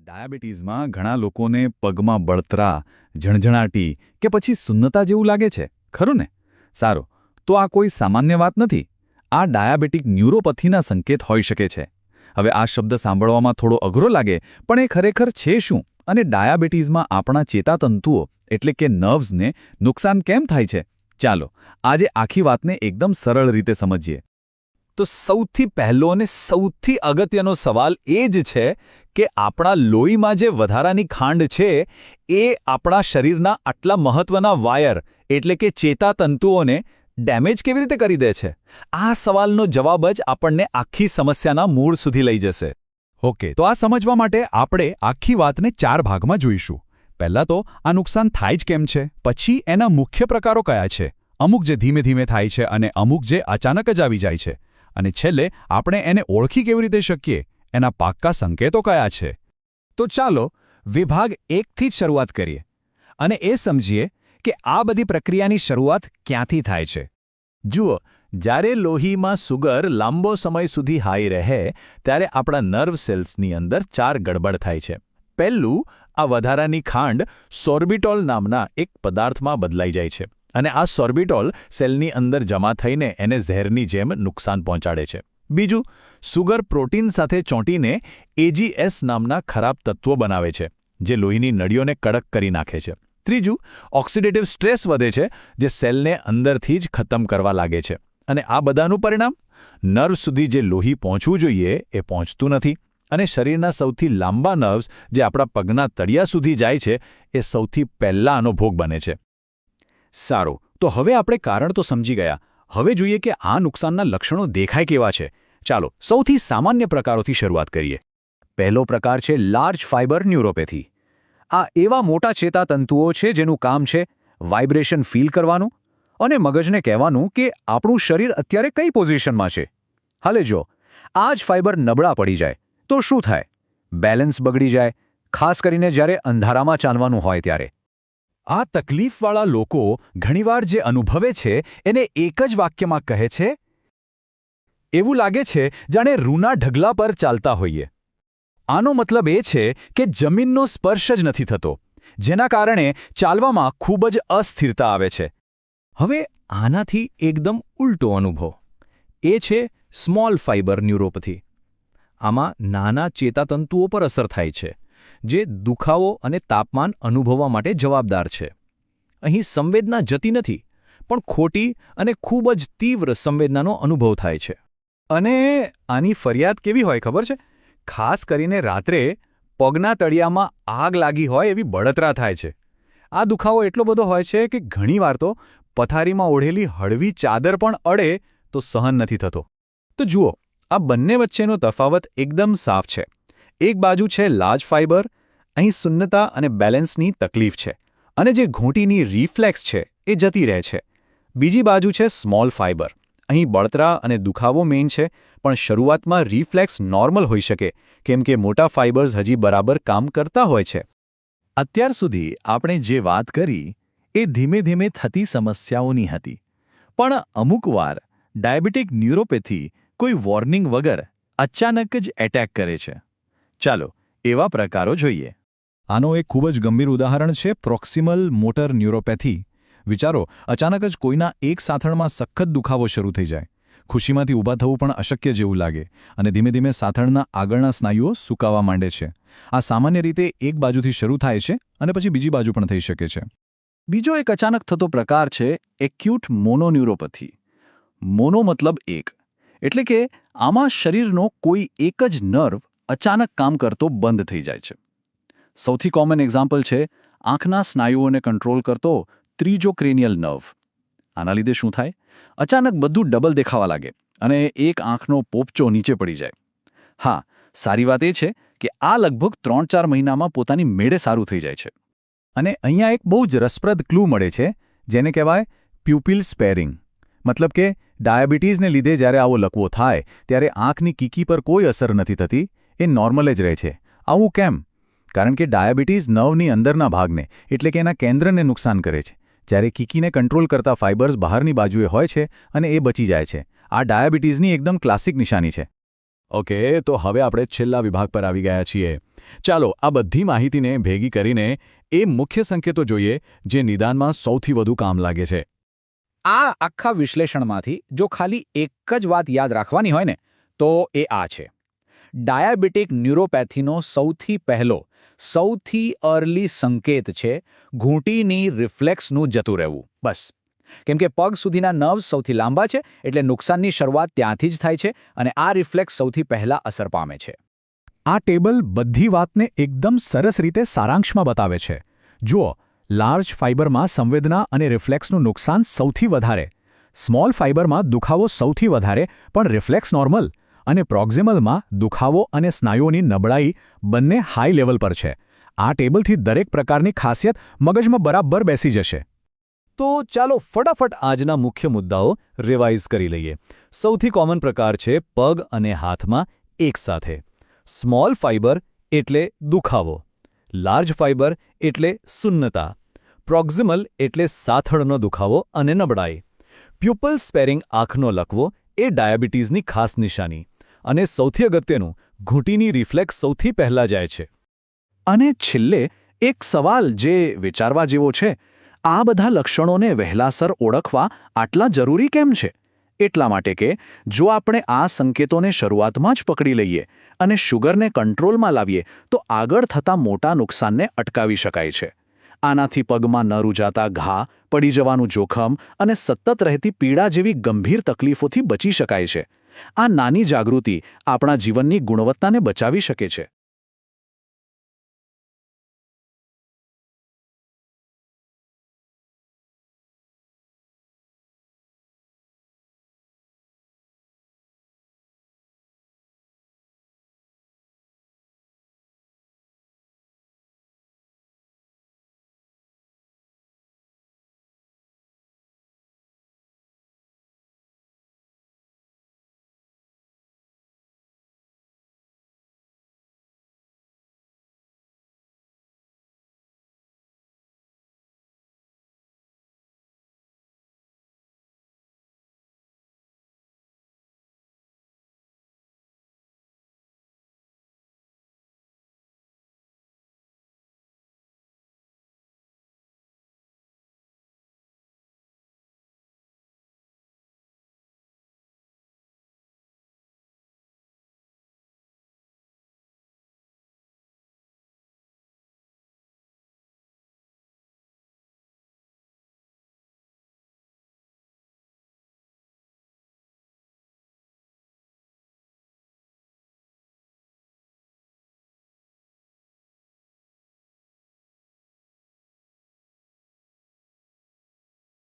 ડાયાબિટીસમાં ઘણા લોકોને પગમાં બળતરા, ઝણઝણાટી કે પછી સુન્નતા જેવું લાગે છે, ખરું ને? સારું, તો આ કોઈ સામાન્ય વાત નથી. આ ડાયાબિટીક ન્યુરોપથીના સંકેત હોઈ શકે છે. હવે આ શબ્દ સાંભળવામાં થોડો અઘરો લાગે, પણ એ ખરેખર છે શું? અને ડાયાબિટીસમાં આપણા ચેતાતંતુઓ એટલે કે નર્વ્સને નુકસાન કેમ થાય છે? ચાલો, આજે આખી વાતને એકદમ સરળ રીતે સમજીએ. તો સૌથી પહેલો અને સૌથી અગત્યનો સવાલ એ જ છે કે આપણા લોહીમાં જે વધારાની ખાંડ છે એ આપણા શરીરના આટલા મહત્વના વાયર એટલે કે ચેતાતંતુઓને ડેમેજ કેવી રીતે કરી દે છે? આ સવાલનો જવાબ જ આપણને આખી સમસ્યાના મૂળ સુધી લઈ જશે. ઓકે, તો આ સમજવા માટે આપણે આખી વાતને 4 ભાગમાં જોઈશું. પહેલાં તો આ નુકસાન થાય જ કેમ છે, પછી એના મુખ્ય પ્રકારો કયા છે, અમુક જે ધીમે ધીમે થાય છે અને અમુક જે અચાનક જ આવી જાય છે, અને છેલ્લે આપણે એને ઓળખી કેવી રીતે શકીએ, એના પાક્કા સંકેતો કયા છે. તો ચાલો વિભાગ 1થી જ શરૂઆત કરીએ અને એ સમજીએ કે આ બધી પ્રક્રિયાની શરૂઆત ક્યાંથી થાય છે. જુઓ, જ્યારે લોહીમાં સુગર લાંબો સમય સુધી હાઈ રહે ત્યારે આપણા નર્વ સેલ્સની અંદર 4 ગડબડ થાય છે. પહેલું, આ વધારાની ખાંડ સોર્બિટોલ નામના એક પદાર્થમાં બદલાઈ જાય છે અને આ સોર્બિટોલ સેલની અંદર જમા થઈને એને ઝેરની જેમ નુકસાન પહોંચાડે છે. બીજું, સુગર પ્રોટીન સાથે ચોંટીને એજીએસ નામના ખરાબ તત્વો બનાવે છે જે લોહીની નળીઓને કડક કરી નાખે છે. ત્રીજું, ઓક્સિડેટિવ સ્ટ્રેસ વધે છે જે સેલને અંદરથી જ ખતમ કરવા લાગે છે અને આ બધાનું પરિણામ નર્વ સુધી જે લોહી પહોંચવું જોઈએ એ પહોંચતું નથી અને શરીરના સૌથી લાંબા નર્વ્સ જે આપણા પગના તળિયા સુધી જાય છે એ સૌથી પહેલા આનો ભોગ બને છે. સારું, તો હવે આપણે કારણ તો સમજી ગયા. હવે જોઈએ કે આ નુકસાનના લક્ષણો દેખાય કેવા છે. ચાલો સૌથી સામાન્ય પ્રકારોથી શરૂઆત કરીએ. પહેલો પ્રકાર છે લાર્જ ફાઇબર ન્યુરોપેથી. આ એવા મોટા ચેતાતંતુઓ છે જેનું કામ છે વાઇબ્રેશન ફીલ કરવાનું અને મગજને કહેવાનું કે આપણું શરીર અત્યારે કઈ પોઝિશનમાં છે. હાલે જો, આ જ ફાઇબર નબળા પડી જાય તો શું થાય? બેલેન્સ બગડી જાય, ખાસ કરીને જ્યારે અંધારામાં ચાલવાનું હોય ત્યારે. આ તકલીફવાળા લોકો ઘણીવાર જે અનુભવે છે એને એક જ વાક્યમાં કહે છે, એવું લાગે છે જાણે રૂના ઢગલા પર ચાલતા હોઈએ. આનો મતલબ એ છે કે જમીનનો સ્પર્શ જ નથી થતો, જેના કારણે ચાલવામાં ખૂબ જ અસ્થિરતા આવે છે. હવે આનાથી એકદમ ઉલટો અનુભવ એ છે સ્મોલ ફાઇબર ન્યુરોપથી. આમાં નાના ચેતાતંતુઓ પર અસર થાય છે જે દુખાવો અને તાપમાન અનુભવવા માટે જવાબદાર છે. અહીં સંવેદના જતી નથી, પણ ખોટી અને ખૂબ જ તીવ્ર સંવેદનાનો અનુભવ થાય છે. અને આની ફરિયાદ કેવી હોય ખબર છે? ખાસ કરીને રાત્રે પગના તળિયામાં આગ લાગી હોય એવી બળતરા થાય છે. આ દુખાવો એટલો બધો હોય છે કે ઘણીવાર તો પથારીમાં ઓઢેલી હળવી ચાદર પણ અડે તો સહન નથી થતો. તો જુઓ, આ બંને વચ્ચેનો તફાવત એકદમ સાફ છે. એક બાજુ છે લાર્જ ફાઇબર, અહીં સુન્નતા અને બેલેન્સની તકલીફ છે અને જે ઘૂંટીની રિફ્લેક્સ છે એ જતી રહે છે. બીજી બાજુ છે સ્મોલ ફાઇબર, અહીં બળતરા અને દુખાવો મેઇન છે, પણ શરૂઆતમાં રિફ્લેક્સ નોર્મલ હોઈ શકે કેમ કે મોટા ફાઇબર્સ હજી બરાબર કામ કરતા હોય છે. અત્યાર સુધી આપણે જે વાત કરી એ ધીમે ધીમે થતી સમસ્યાઓની હતી, પણ અમુકવાર ડાયાબિટીક ન્યુરોપેથી કોઈ વોર્નિંગ વગર અચાનક જ એટેક કરે છે. ચાલો એવા પ્રકારો જોઈએ. આનો એક ખૂબ જ ગંભીર ઉદાહરણ છે પ્રોક્સિમલ મોટર ન્યુરોપેથી. વિચારો, અચાનક જ કોઈના એક સાથળમાં સખત દુખાવો શરૂ થઈ જાય, ખુશીમાંથી ઊભા થવું પણ અશક્ય જેવું લાગે અને ધીમે ધીમે સાથળના આગળના સ્નાયુઓ સૂકાવા માંડે છે. આ સામાન્ય રીતે એક બાજુથી શરૂ થાય છે અને પછી બીજી બાજુ પણ થઈ શકે છે. બીજો એક અચાનક થતો પ્રકાર છે એક્યુટ મોનોન્યુરોપેથી. મોનો મતલબ એક, એટલે કે આમાં શરીરનો કોઈ એક જ નર્વ અચાનક કામ કરતો બંધ થઈ જાય છે. સૌથી કોમન એક્ઝામ્પલ છે આંખના સ્નાયુઓને કંટ્રોલ કરતો ત્રીજો ક્રેનિયલ નર્વ. આના લીધે શું થાય? અચાનક બધું ડબલ દેખાવા લાગે અને એક આંખનો પોપચો નીચે પડી જાય. હા, સારી વાત એ છે કે આ લગભગ 3-4 મહિનામાં પોતાની મેળે સારું થઈ જાય છે. અને અહીંયા એક બહુ જ રસપ્રદ ક્લુ મળે છે જેને કહેવાય પ્યુપિલ સ્પેરિંગ. મતલબ કે ડાયાબિટીસને લીધે જ્યારે આવો લકવો થાય ત્યારે આંખની કીકી પર કોઈ અસર નથી થતી, એ નોર્મલ જ રહે છે. આવું કેમ? કારણ કે ડાયાબિટીસ નર્વની અંદરના ભાગને એટલે કે એના કેન્દ્રને નુકસાન કરે છે, જ્યારે કીકીને કંટ્રોલ કરતા ફાઇબર્સ બહારની બાજુએ હોય છે અને એ બચી જાય છે. આ ડાયાબિટીસની એકદમ ક્લાસિક નિશાની છે. ઓકે, તો હવે આપણે છેલ્લા વિભાગ પર આવી ગયા છીએ. ચાલો આ બધી માહિતીને ભેગી કરીને એ મુખ્ય સંકેતો જોઈએ જે નિદાનમાં સૌથી વધુ કામ લાગે છે. આ આખા વિશ્લેષણમાંથી જો ખાલી એક જ વાત યાદ રાખવાની હોય ને તો એ આ છે. ડાયાબિટીક ન્યુરોપેથીનો સૌથી અર્લી સંકેત છે ઘૂંટીની રિફ્લેક્સનું જતું રહેવું. બસ. કેમ કે પગ સુધીના નર્વ્સ સૌથી લાંબા છે એટલે નુકસાનની શરૂઆત ત્યાંથી જ થાય છે અને આ રિફ્લેક્સ સૌથી પહેલા અસર પામે છે. આ ટેબલ બધી વાતને એકદમ સરસ રીતે સારાંશમાં બતાવે છે. જુઓ, લાર્જ ફાઇબરમાં સંવેદના અને રિફ્લેક્સનું નુકસાન સૌથી વધારે, સ્મોલ ફાઇબરમાં દુખાવો સૌથી વધારે પણ રિફ્લેક્સ નોર્મલ, અને પ્રોક્ઝિમલમાં દુખાવો અને સ્નાયુઓની નબળાઈ બંને હાઈ લેવલ પર છે. આ ટેબલથી દરેક પ્રકારની ખાસિયત મગજમાં બરાબર બેસી જશે. તો ચાલો ફટાફટ આજના મુખ્ય મુદ્દાઓ રિવાઇઝ કરી લઈએ. સૌથી કોમન પ્રકાર છે પગ અને હાથમાં એકસાથે. સ્મોલ ફાઇબર એટલે દુખાવો, લાર્જ ફાઇબર એટલે સુન્નતા, પ્રોક્ઝિમલ એટલે સાથળનો દુખાવો અને નબળાઈ, પ્યુપલ સ્પેરિંગ આંખનો લકવો એ ડાયાબિટીસની ખાસ નિશાની, અને સૌથી અગત્યનું ઘૂંટીની રિફ્લેક્સ સૌથી પહેલા જાય છે. અને છેલ્લે એક સવાલ જે વિચારવા જેવો છે, આ બધા લક્ષણોને વહેલાસર ઓળખવા આટલા જરૂરી કેમ છે? એટલા માટે કે જો આપણે આ સંકેતોને શરૂઆતમાં જ પકડી લઈએ અને શુગરને કંટ્રોલમાં લાવીએ તો આગળ થતા મોટા નુકસાનને અટકાવી શકાય છે. આનાથી પગમાં ન રૂજાતા ઘા, પડી જવાનું જોખમ અને સતત રહેતી પીડા જેવી ગંભીર તકલીફોથી બચી શકાય છે. આ નાની જાગૃતિ આપણા જીવનની ગુણવત્તાને બચાવી શકે છે.